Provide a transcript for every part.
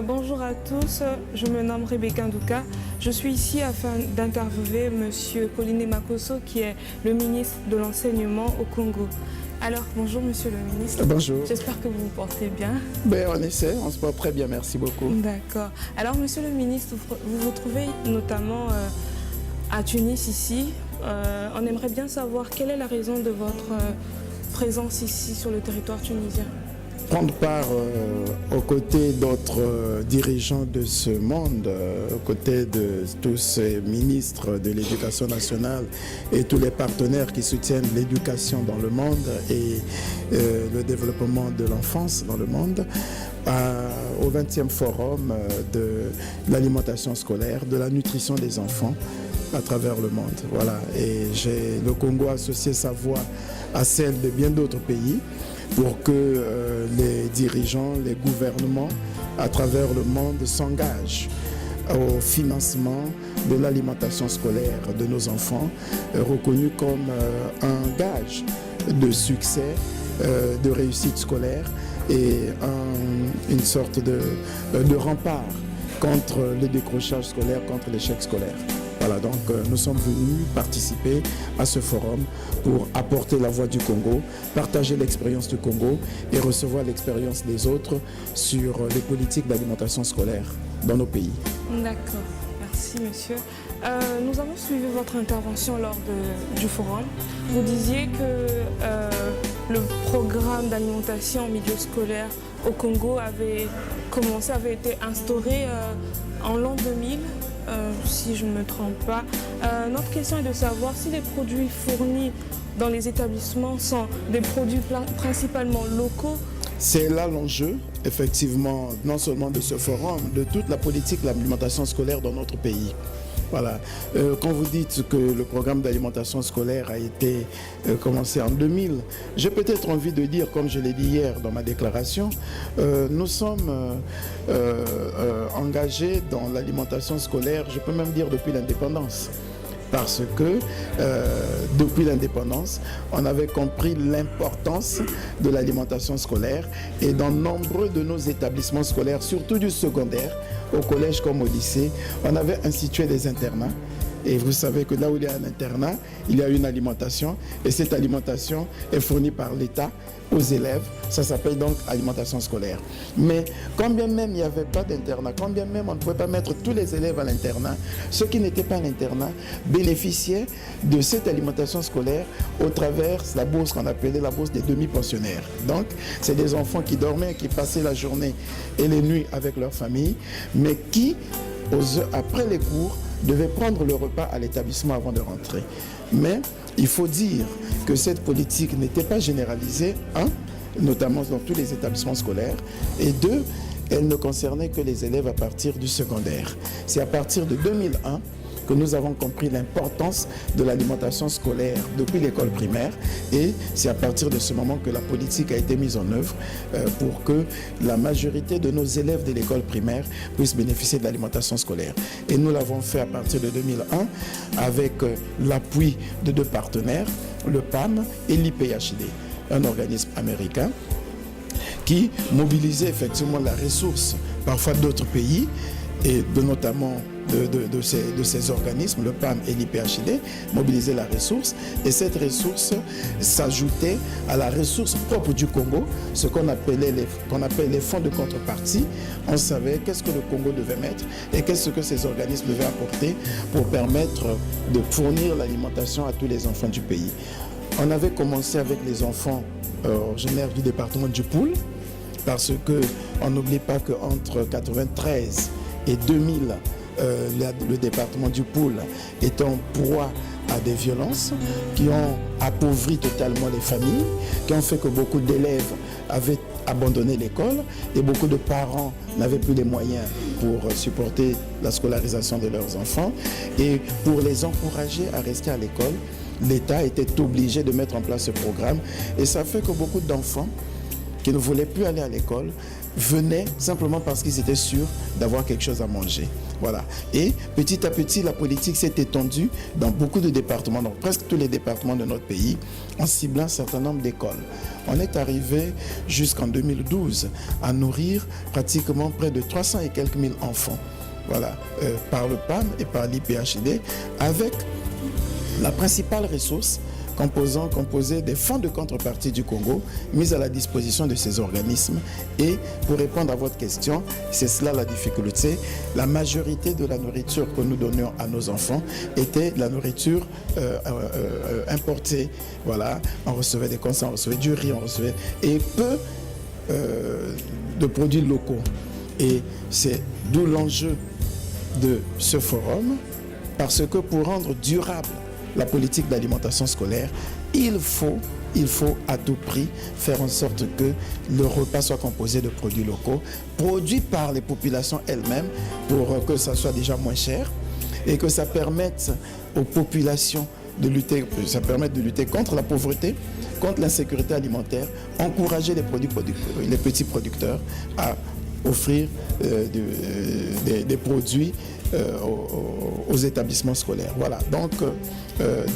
Bonjour à tous, je me nomme Rebecca Ndouka. Je suis ici afin d'interviewer M. Pauline Makosso, qui est le ministre de l'Enseignement au Congo. Alors, bonjour Monsieur le ministre. Bonjour. J'espère que vous vous portez bien. On essaie, on se porte très bien, merci beaucoup. D'accord. Alors, Monsieur le ministre, vous vous trouvez notamment à Tunis ici. On aimerait bien savoir quelle est la raison de votre présence ici sur le territoire tunisien. Prendre part aux côtés d'autres dirigeants de ce monde, aux côtés de tous ces ministres de l'Éducation nationale et tous les partenaires qui soutiennent l'éducation dans le monde et le développement de l'enfance dans le monde, au 20e forum de l'alimentation scolaire, de la nutrition des enfants à travers le monde. Voilà. Et le Congo a associé sa voix à celle de bien d'autres pays pour que les dirigeants, les gouvernements à travers le monde s'engagent au financement de l'alimentation scolaire de nos enfants, reconnu comme un gage de succès, de réussite scolaire et une sorte de rempart contre le décrochage scolaire, contre l'échec scolaire. Voilà, donc nous sommes venus participer à ce forum pour apporter la voix du Congo, partager l'expérience du Congo et recevoir l'expérience des autres sur les politiques d'alimentation scolaire dans nos pays. D'accord, merci monsieur. Nous avons suivi votre intervention lors du forum. Vous disiez que le programme d'alimentation en milieu scolaire au Congo avait été instauré en l'an 2000. Si je ne me trompe pas. Notre question est de savoir si les produits fournis dans les établissements sont des produits principalement locaux. C'est là l'enjeu, effectivement, non seulement de ce forum, de toute la politique de l'alimentation scolaire dans notre pays. Voilà. Quand vous dites que le programme d'alimentation scolaire a été commencé en 2000, j'ai peut-être envie de dire, comme je l'ai dit hier dans ma déclaration, nous sommes engagés dans l'alimentation scolaire, je peux même dire depuis l'indépendance. Parce que depuis l'indépendance, on avait compris l'importance de l'alimentation scolaire et dans nombreux de nos établissements scolaires, surtout du secondaire, au collège comme au lycée, on avait institué des internats. Et vous savez que là où il y a un internat, il y a une alimentation et cette alimentation est fournie par l'État aux élèves. Ça s'appelle donc alimentation scolaire. Mais quand bien même il n'y avait pas d'internat, quand bien même on ne pouvait pas mettre tous les élèves à l'internat, ceux qui n'étaient pas à l'internat bénéficiaient de cette alimentation scolaire au travers la bourse qu'on appelait la bourse des demi-pensionnaires. Donc, c'est des enfants qui dormaient, qui passaient la journée et les nuits avec leur famille, mais qui, après les cours, devaient prendre le repas à l'établissement avant de rentrer. Mais il faut dire que cette politique n'était pas généralisée, notamment dans tous les établissements scolaires, et deux, elle ne concernait que les élèves à partir du secondaire. C'est à partir de 2001 que nous avons compris l'importance de l'alimentation scolaire depuis l'école primaire et c'est à partir de ce moment que la politique a été mise en œuvre pour que la majorité de nos élèves de l'école primaire puissent bénéficier de l'alimentation scolaire. Et nous l'avons fait à partir de 2001 avec l'appui de deux partenaires, le PAM et l'IPHD, un organisme américain qui mobilisait effectivement la ressource parfois d'autres pays et notamment de ces organismes, le PAM et l'IPHD, mobiliser la ressource. Et cette ressource s'ajoutait à la ressource propre du Congo, ce qu'on appelle les fonds de contrepartie. On savait qu'est-ce que le Congo devait mettre et qu'est-ce que ces organismes devaient apporter pour permettre de fournir l'alimentation à tous les enfants du pays. On avait commencé avec les enfants originaires du département du Poul, parce qu'on n'oublie pas qu'entre 1993 et 2000, le département du Poul est en proie à des violences qui ont appauvri totalement les familles, qui ont fait que beaucoup d'élèves avaient abandonné l'école et beaucoup de parents n'avaient plus les moyens pour supporter la scolarisation de leurs enfants. Et pour les encourager à rester à l'école, l'État était obligé de mettre en place ce programme et ça fait que beaucoup d'enfants qui ne voulaient plus aller à l'école venaient simplement parce qu'ils étaient sûrs d'avoir quelque chose à manger. Voilà. Et petit à petit, la politique s'est étendue dans beaucoup de départements, dans presque tous les départements de notre pays, en ciblant un certain nombre d'écoles. On est arrivé jusqu'en 2012 à nourrir pratiquement près de 300 et quelques mille enfants. Voilà, par le PAM et par l'IPHD, avec la principale ressource composée des fonds de contrepartie du Congo mis à la disposition de ces organismes. Et pour répondre à votre question, c'est cela la difficulté. La majorité de la nourriture que nous donnions à nos enfants était de la nourriture importée. Voilà, on recevait des conserves, on recevait du riz, on recevait et peu de produits locaux. Et c'est d'où l'enjeu de ce forum, parce que pour rendre durable la politique d'alimentation scolaire, il faut à tout prix faire en sorte que le repas soit composé de produits locaux, produits par les populations elles-mêmes, pour que ça soit déjà moins cher et que ça permette aux populations de lutter contre la pauvreté, contre l'insécurité alimentaire, encourager les petits producteurs à offrir des produits aux établissements scolaires. Voilà, donc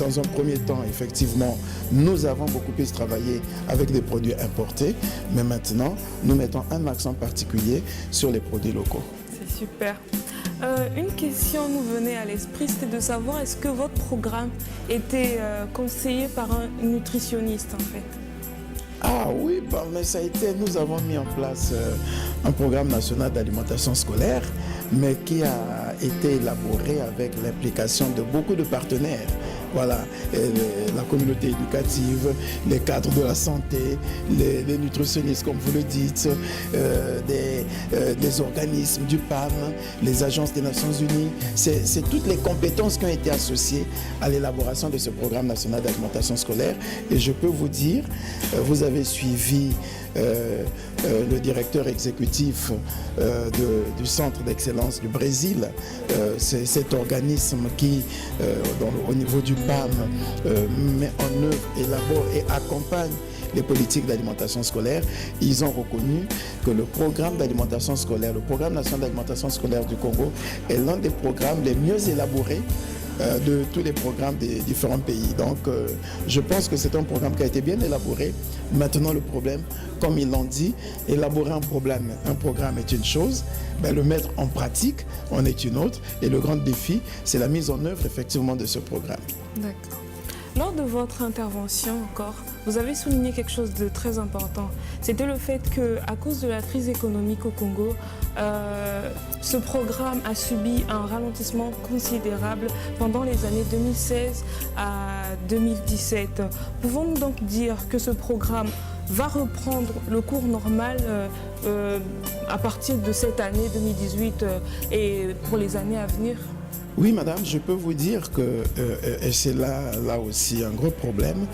dans un premier temps, effectivement, nous avons beaucoup plus travaillé avec des produits importés, mais maintenant, nous mettons un accent particulier sur les produits locaux. C'est super. Une question nous venait à l'esprit, c'était de savoir est-ce que votre programme était conseillé par un nutritionniste en fait? Ah oui, mais ça a été, nous avons mis en place un programme national d'alimentation scolaire, mais qui a été élaboré avec l'implication de beaucoup de partenaires. Voilà, la communauté éducative, les cadres de la santé, les nutritionnistes, comme vous le dites, des organismes du PAM, les agences des Nations Unies. C'est toutes les compétences qui ont été associées à l'élaboration de ce programme national d'alimentation scolaire. Et je peux vous dire, vous avez suivi le directeur exécutif du Centre d'excellence du Brésil, c'est cet organisme qui, au niveau du PAM, met en œuvre, élabore et accompagne les politiques d'alimentation scolaire. Ils ont reconnu que le programme d'alimentation scolaire, le programme national d'alimentation scolaire du Congo est l'un des programmes les mieux élaborés de tous les programmes des différents pays. Donc, je pense que c'est un programme qui a été bien élaboré. Maintenant, le problème, comme ils l'ont dit, élaborer un programme est une chose, mais le mettre en pratique en est une autre. Et le grand défi, c'est la mise en œuvre, effectivement, de ce programme. D'accord. Lors de votre intervention encore, vous avez souligné quelque chose de très important. C'était le fait qu'à cause de la crise économique au Congo, ce programme a subi un ralentissement considérable pendant les années 2016 à 2017. Pouvons-nous donc dire que ce programme va reprendre le cours normal à partir de cette année 2018 et pour les années à venir ? Oui, madame, je peux vous dire que, et c'est là aussi un gros problème,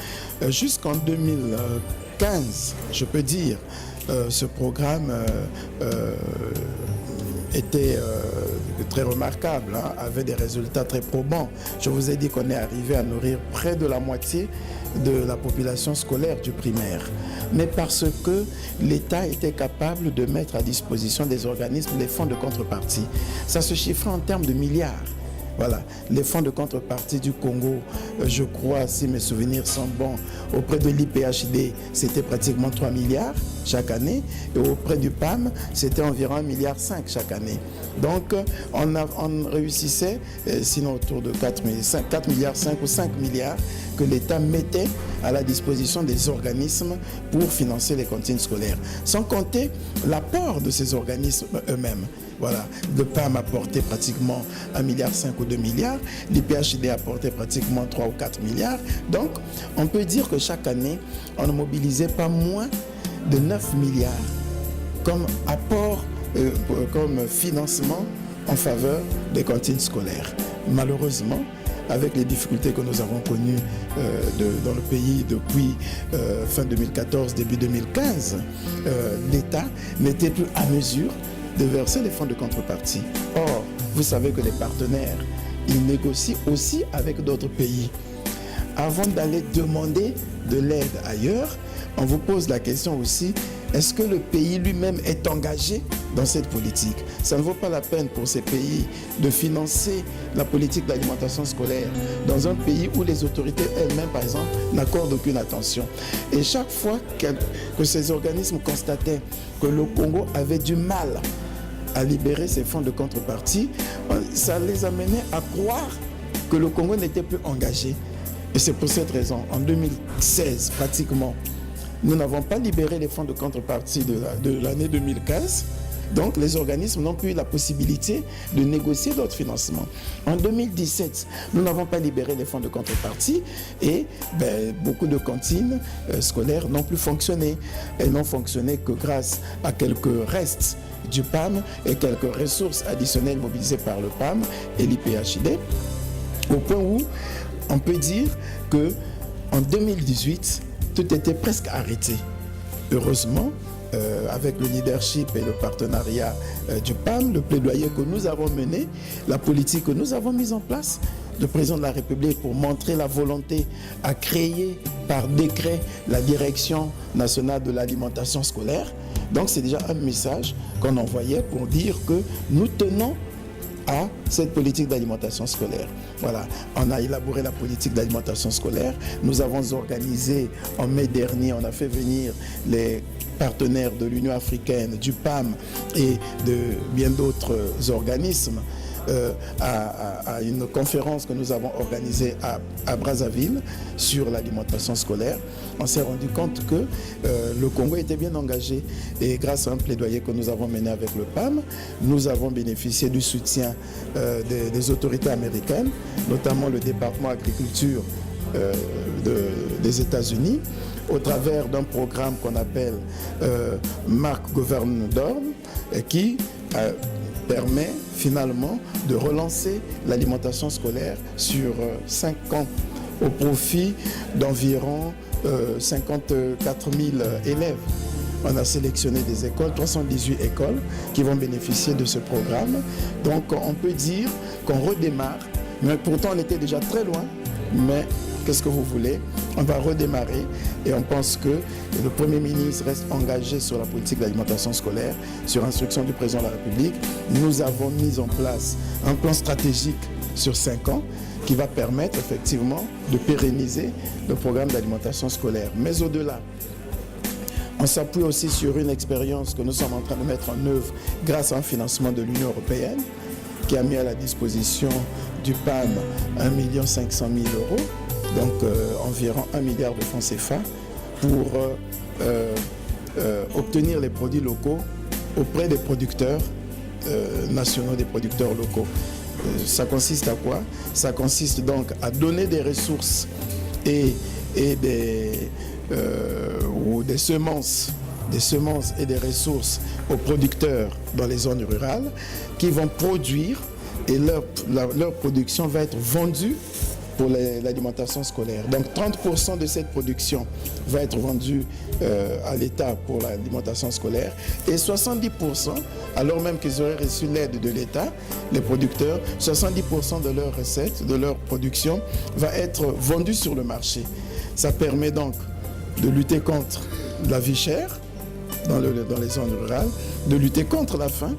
jusqu'en 2015, je peux dire, ce programme était très remarquable, hein, avait des résultats très probants. Je vous ai dit qu'on est arrivé à nourrir près de la moitié de la population scolaire du primaire, mais parce que l'État était capable de mettre à disposition des organismes les fonds de contrepartie. Ça se chiffrait en termes de milliards. Voilà, les fonds de contrepartie du Congo, je crois, si mes souvenirs sont bons, auprès de l'IPHD, c'était pratiquement 3 milliards chaque année, et auprès du PAM, c'était environ 1,5 milliard chaque année. Donc, on réussissait, sinon autour de 4 milliards 5 ou 5 milliards que l'État mettait à la disposition des organismes pour financer les cantines scolaires. Sans compter l'apport de ces organismes eux-mêmes. Voilà, le PAM apportait pratiquement 1,5 milliard ou 2 milliards, l'IPHD apportait pratiquement 3 ou 4 milliards. Donc, on peut dire que chaque année, on ne mobilisait pas moins de 9 milliards comme apport, comme financement en faveur des cantines scolaires. Malheureusement, avec les difficultés que nous avons connues dans le pays depuis fin 2014, début 2015, l'État n'était plus à mesure de verser les fonds de contrepartie. Or, vous savez que les partenaires, ils négocient aussi avec d'autres pays. Avant d'aller demander de l'aide ailleurs, on vous pose la question aussi, est-ce que le pays lui-même est engagé dans cette politique? Ça ne vaut pas la peine pour ces pays de financer la politique d'alimentation scolaire dans un pays où les autorités elles-mêmes, par exemple, n'accordent aucune attention. Et chaque fois que ces organismes constataient que le Congo avait du mal à libérer ses fonds de contrepartie, ça les amenait à croire que le Congo n'était plus engagé. Et c'est pour cette raison, en 2016 pratiquement, nous n'avons pas libéré les fonds de contrepartie de l'année 2015. Donc les organismes n'ont plus la possibilité de négocier d'autres financements. En 2017, nous n'avons pas libéré les fonds de contrepartie et beaucoup de cantines scolaires n'ont plus fonctionné. Elles n'ont fonctionné que grâce à quelques restes du PAM et quelques ressources additionnelles mobilisées par le PAM et l'IPHID, au point où on peut dire qu'en 2018, tout était presque arrêté. Heureusement, avec le leadership et le partenariat du PAM, le plaidoyer que nous avons mené, la politique que nous avons mise en place, le président de la République pour montrer la volonté à créer par décret la Direction nationale de l'alimentation scolaire. Donc c'est déjà un message qu'on envoyait pour dire que nous tenons à cette politique d'alimentation scolaire. Voilà, on a élaboré la politique d'alimentation scolaire. Nous avons organisé en mai dernier, on a fait venir les partenaires de l'Union africaine, du PAM et de bien d'autres organismes à une conférence que nous avons organisée à Brazzaville sur l'alimentation scolaire. On s'est rendu compte que le Congo était bien engagé et grâce à un plaidoyer que nous avons mené avec le PAM, nous avons bénéficié du soutien des autorités américaines, notamment le département agriculture des États-Unis, au travers d'un programme qu'on appelle Mark Govern Dorm, qui permet finalement de relancer l'alimentation scolaire sur 5 ans au profit d'environ 54 000 élèves. On a sélectionné des écoles, 318 écoles qui vont bénéficier de ce programme. Donc on peut dire qu'on redémarre, mais pourtant on était déjà très loin, mais qu'est-ce que vous voulez? On va redémarrer et on pense que le Premier ministre reste engagé sur la politique d'alimentation scolaire, sur instruction du président de la République. Nous avons mis en place un plan stratégique sur 5 ans qui va permettre effectivement de pérenniser le programme d'alimentation scolaire. Mais au-delà, on s'appuie aussi sur une expérience que nous sommes en train de mettre en œuvre grâce à un financement de l'Union européenne qui a mis à la disposition du PAM 1 500 000 €. Donc environ 1 milliard de francs CFA pour obtenir les produits locaux auprès des producteurs nationaux, des producteurs locaux. Ça consiste à quoi? Ça consiste donc à donner des ressources et des semences et des ressources aux producteurs dans les zones rurales qui vont produire et leur production va être vendue pour l'alimentation scolaire. Donc 30% de cette production va être vendue à l'État pour l'alimentation scolaire et 70%, alors même qu'ils auraient reçu l'aide de l'État, les producteurs, 70% de leurs recettes, de leur production va être vendue sur le marché. Ça permet donc de lutter contre la vie chère dans les zones rurales, de lutter contre la faim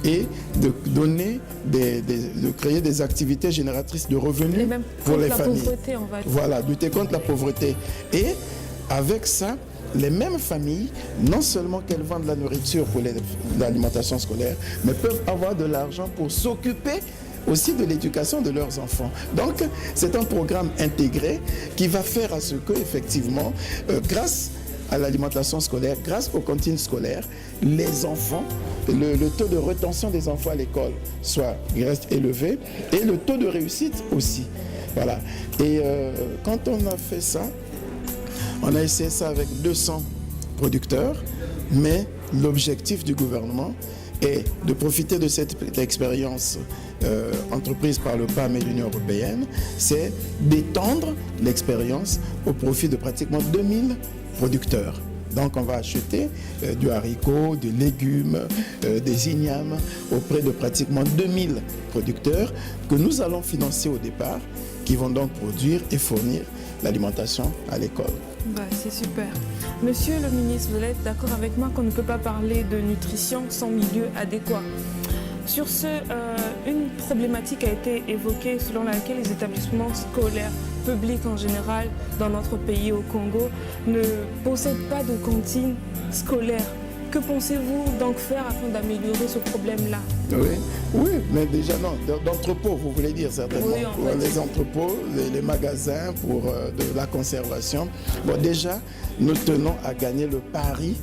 et de donner de créer des activités génératrices de revenus pour les familles. Pauvreté, on va dire. Voilà, lutter contre la pauvreté. Et avec ça, les mêmes familles, non seulement qu'elles vendent la nourriture pour l'alimentation scolaire, mais peuvent avoir de l'argent pour s'occuper aussi de l'éducation de leurs enfants. Donc, c'est un programme intégré qui va faire à ce que, effectivement, grâce à l'alimentation scolaire, grâce aux cantines scolaires, les enfants, le taux de rétention des enfants à l'école reste élevé et le taux de réussite aussi. Voilà. Et quand on a fait ça, on a essayé ça avec 200 producteurs, mais l'objectif du gouvernement est de profiter de cette expérience entreprise par le PAM et l'Union européenne, c'est d'étendre l'expérience au profit de pratiquement 2000 producteurs. Donc on va acheter du haricot, des légumes, des ignames auprès de pratiquement 2000 producteurs que nous allons financer au départ qui vont donc produire et fournir l'alimentation à l'école. Bah, c'est super. Monsieur le ministre, vous allez être d'accord avec moi qu'on ne peut pas parler de nutrition sans milieu adéquat. Sur ce, une problématique a été évoquée selon laquelle les établissements scolaires publics en général dans notre pays au Congo ne possèdent pas de cantine scolaire. Que pensez-vous donc faire afin d'améliorer ce problème-là? Oui, mais déjà non, d'entrepôts, vous voulez dire certainement. Oui, en fait. Les entrepôts, les magasins pour de la conservation. Bon, déjà, nous tenons à gagner le pari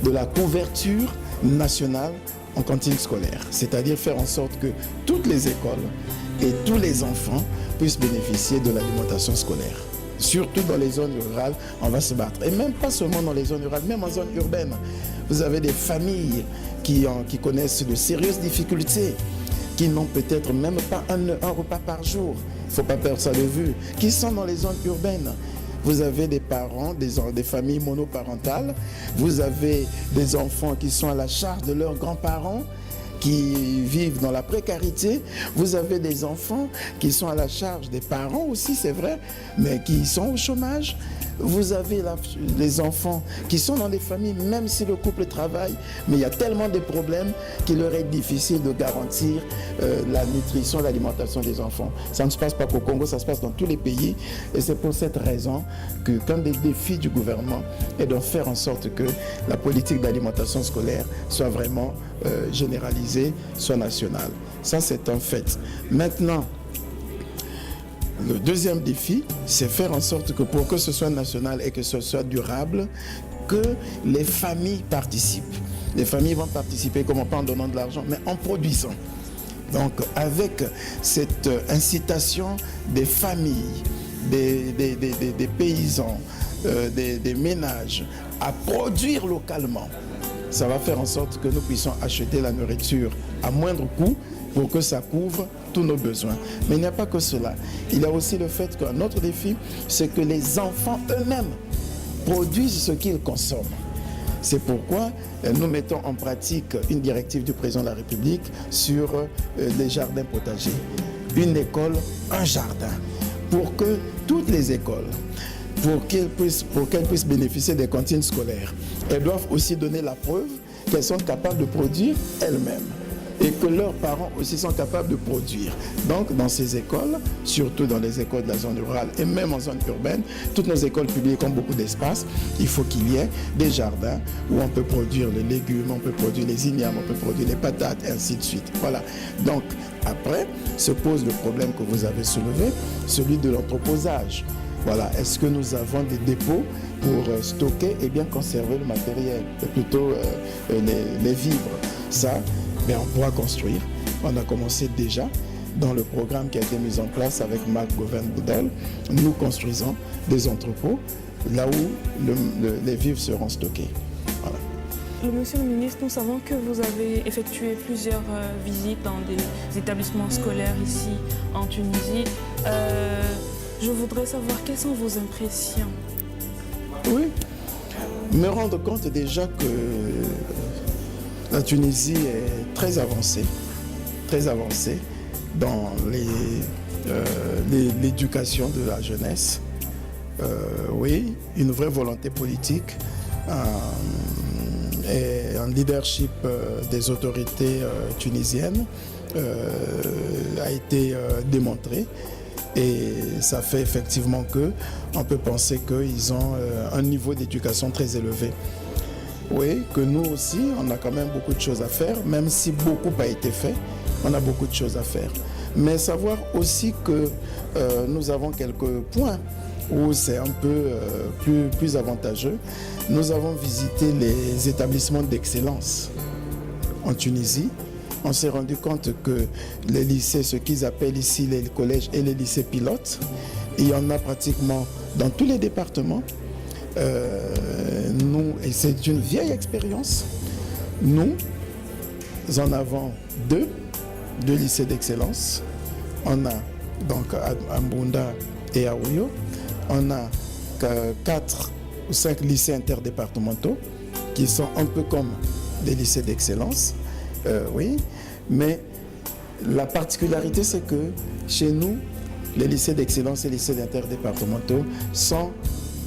de la couverture nationale en cantine scolaire, c'est-à-dire faire en sorte que toutes les écoles et tous les enfants puissent bénéficier de l'alimentation scolaire. Surtout dans les zones rurales, on va se battre. Et même pas seulement dans les zones rurales, même en zone urbaine. Vous avez des familles qui connaissent de sérieuses difficultés, qui n'ont peut-être même pas un repas par jour. Il ne faut pas perdre ça de vue. Qui sont dans les zones urbaines. Vous avez des parents, des familles monoparentales. Vous avez des enfants qui sont à la charge de leurs grands-parents, qui vivent dans la précarité. Vous avez des enfants qui sont à la charge des parents aussi, c'est vrai, mais qui sont au chômage. Vous avez les enfants qui sont dans des familles, même si le couple travaille, mais il y a tellement de problèmes qu'il leur est difficile de garantir la nutrition, l'alimentation des enfants. Ça ne se passe pas qu'au Congo, ça se passe dans tous les pays. Et c'est pour cette raison qu'un des défis du gouvernement est de faire en sorte que la politique d'alimentation scolaire soit vraiment généralisée, soit nationale. Ça, c'est un fait. Maintenant, le deuxième défi, c'est faire en sorte que pour que ce soit national et que ce soit durable, que les familles participent. Les familles vont participer, comment pas en donnant de l'argent, mais en produisant. Donc avec cette incitation des familles, des paysans, des ménages à produire localement, ça va faire en sorte que nous puissions acheter la nourriture à moindre coût pour que ça couvre tous nos besoins. Mais il n'y a pas que cela. Il y a aussi le fait qu'un autre défi, c'est que les enfants eux-mêmes produisent ce qu'ils consomment. C'est pourquoi nous mettons en pratique une directive du président de la République sur les jardins potagers. Une école, un jardin. Pour que toutes les écoles, pour qu'elles puissent bénéficier des cantines scolaires, elles doivent aussi donner la preuve qu'elles sont capables de produire elles-mêmes et que leurs parents aussi sont capables de produire. Donc, dans ces écoles, surtout dans les écoles de la zone rurale et même en zone urbaine, toutes nos écoles publiques ont beaucoup d'espace. Il faut qu'il y ait des jardins où on peut produire les légumes, on peut produire les ignames, on peut produire les patates, et ainsi de suite. Voilà. Donc, après, se pose le problème que vous avez soulevé, celui de l'entreposage. Voilà. Est-ce que nous avons des dépôts pour stocker et bien conserver le matériel, plutôt les vivres? Ça, mais on pourra construire. On a commencé déjà dans le programme qui a été mis en place avec Marc Goven-Boudel. Nous construisons des entrepôts là où les vivres seront stockés. Voilà. Monsieur le ministre, nous savons que vous avez effectué plusieurs visites dans des établissements scolaires ici en Tunisie. Je voudrais savoir quelles sont vos impressions. Oui, me rendre compte déjà que la Tunisie est très avancée dans l'éducation de la jeunesse. Oui, une vraie volonté politique et un leadership des autorités tunisiennes a été démontré. Et ça fait effectivement qu'on peut penser qu'ils ont un niveau d'éducation très élevé. Oui, que nous aussi, on a quand même beaucoup de choses à faire, même si beaucoup a été fait, on a beaucoup de choses à faire. Mais savoir aussi que nous avons quelques points où c'est un peu plus avantageux. Nous avons visité les établissements d'excellence en Tunisie. On s'est rendu compte que les lycées, ce qu'ils appellent ici les collèges et les lycées pilotes, il y en a pratiquement dans tous les départements. Et c'est une vieille expérience. Nous en avons deux lycées d'excellence. On a donc à Mbunda et à Ouyo. On a 4 ou 5 lycées interdépartementaux qui sont un peu comme des lycées d'excellence. Oui, mais la particularité, c'est que chez nous, les lycées d'excellence et les lycées interdépartementaux sont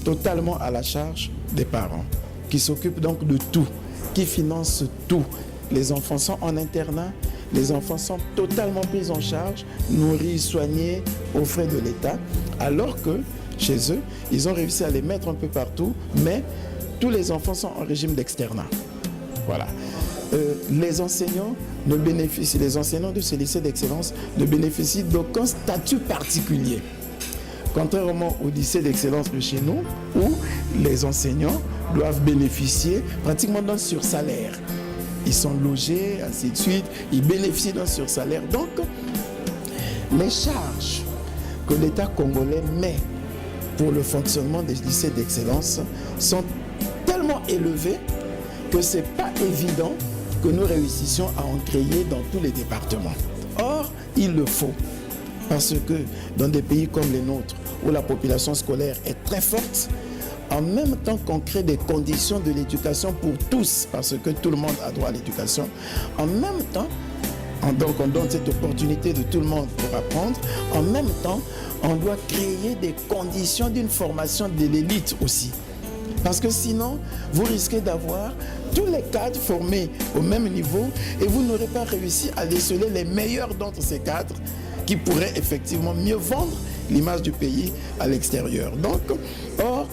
totalement à la charge des parents, qui s'occupent donc de tout, qui financent tout. Les enfants sont en internat, les enfants sont totalement pris en charge, nourris, soignés aux frais de l'État, alors que chez eux, ils ont réussi à les mettre un peu partout, mais tous les enfants sont en régime d'externat. Voilà. Les enseignants de ces lycées d'excellence ne bénéficient d'aucun statut particulier. Contrairement au lycée d'excellence de chez nous, où les enseignants doivent bénéficier pratiquement d'un sursalaire. Ils sont logés, ainsi de suite, ils bénéficient d'un sursalaire. Donc, les charges que l'État congolais met pour le fonctionnement des lycées d'excellence sont tellement élevées que ce n'est pas évident que nous réussissions à en créer dans tous les départements. Or, il le faut, parce que dans des pays comme les nôtres, où la population scolaire est très forte, en même temps qu'on crée des conditions de l'éducation pour tous, parce que tout le monde a droit à l'éducation, en même temps, donc on donne cette opportunité de tout le monde pour apprendre, en même temps, on doit créer des conditions d'une formation de l'élite aussi. Parce que sinon, vous risquez d'avoir tous les cadres formés au même niveau et vous n'aurez pas réussi à déceler les meilleurs d'entre ces cadres qui pourraient effectivement mieux vendre l'image du pays à l'extérieur. Donc, or,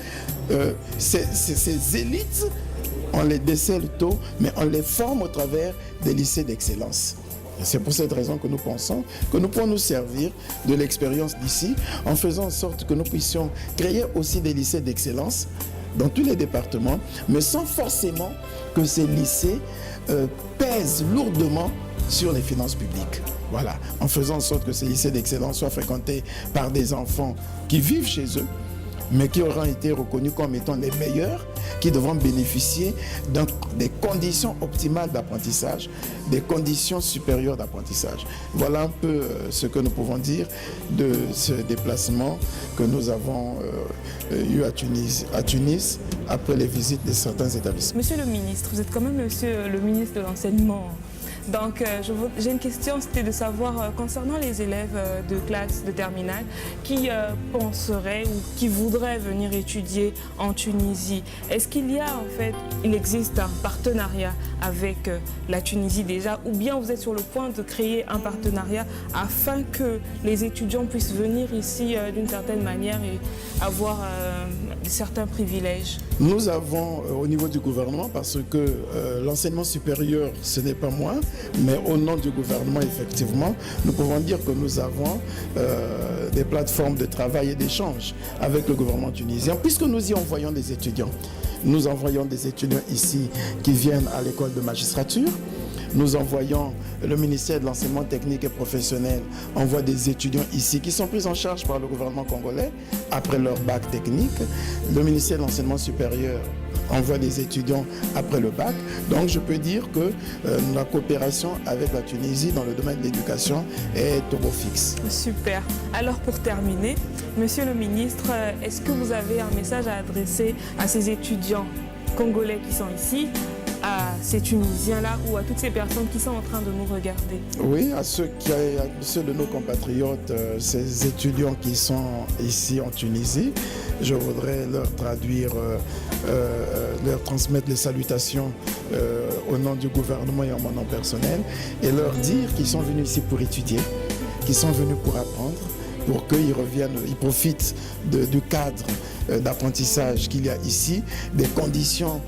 ces élites, on les décèle tôt, mais on les forme au travers des lycées d'excellence. C'est pour cette raison que nous pensons que nous pouvons nous servir de l'expérience d'ici en faisant en sorte que nous puissions créer aussi des lycées d'excellence dans tous les départements, mais sans forcément que ces lycées pèsent lourdement sur les finances publiques. Voilà, en faisant en sorte que ces lycées d'excellence soient fréquentés par des enfants qui vivent chez eux, mais qui auront été reconnus comme étant les meilleurs, qui devront bénéficier des conditions optimales d'apprentissage, des conditions supérieures d'apprentissage. Voilà un peu ce que nous pouvons dire de ce déplacement que nous avons eu à Tunis après les visites de certains établissements. Monsieur le ministre, vous êtes quand même le ministre de l'enseignement. Donc j'ai une question, c'était de savoir concernant les élèves de classe de terminale qui penseraient ou qui voudraient venir étudier en Tunisie. Est-ce qu'il y a il existe un partenariat avec la Tunisie déjà, ou bien vous êtes sur le point de créer un partenariat afin que les étudiants puissent venir ici d'une certaine manière et avoir certains privilèges? Nous avons au niveau du gouvernement, parce que l'enseignement supérieur, ce n'est pas moi, mais au nom du gouvernement, effectivement, nous pouvons dire que nous avons des plateformes de travail et d'échange avec le gouvernement tunisien, puisque nous y envoyons des étudiants. Nous envoyons des étudiants ici qui viennent à l'école de magistrature. Nous envoyons, le ministère de l'enseignement technique et professionnel envoie des étudiants ici qui sont pris en charge par le gouvernement congolais après leur bac technique. Le ministère de l'enseignement supérieur envoie des étudiants après le bac. Donc je peux dire que la coopération avec la Tunisie dans le domaine de l'éducation est turbo fixe. Super. Alors pour terminer, monsieur le ministre, est-ce que vous avez un message à adresser à ces étudiants congolais qui sont ici, à ces Tunisiens-là ou à toutes ces personnes qui sont en train de nous regarder? Oui, à ceux de nos compatriotes, ces étudiants qui sont ici en Tunisie, je voudrais leur traduire, leur transmettre les salutations au nom du gouvernement et en mon nom personnel et leur dire qu'ils sont venus ici pour étudier, qu'ils sont venus pour apprendre, pour qu'ils reviennent, ils profitent du cadre d'apprentissage qu'il y a ici, des conditions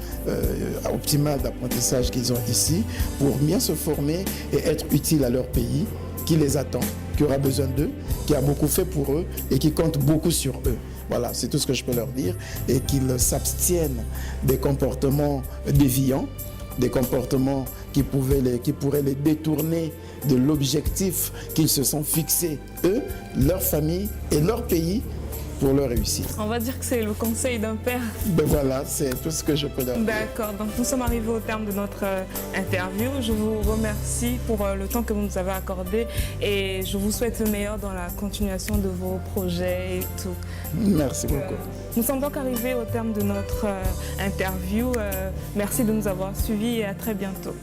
optimales d'apprentissage qu'ils ont ici pour bien se former et être utiles à leur pays qui les attend, qui aura besoin d'eux, qui a beaucoup fait pour eux et qui compte beaucoup sur eux. Voilà, c'est tout ce que je peux leur dire et qu'ils s'abstiennent des comportements déviants, des comportements qui pourraient les détourner de l'objectif qu'ils se sont fixés, eux, leur famille et leur pays, pour leur réussite. On va dire que c'est le conseil d'un père. Ben voilà, c'est tout ce que je peux leur dire. D'accord, donc nous sommes arrivés au terme de notre interview. Je vous remercie pour le temps que vous nous avez accordé et je vous souhaite le meilleur dans la continuation de vos projets et tout. Merci beaucoup. Nous sommes donc arrivés au terme de notre interview. Merci de nous avoir suivis et à très bientôt.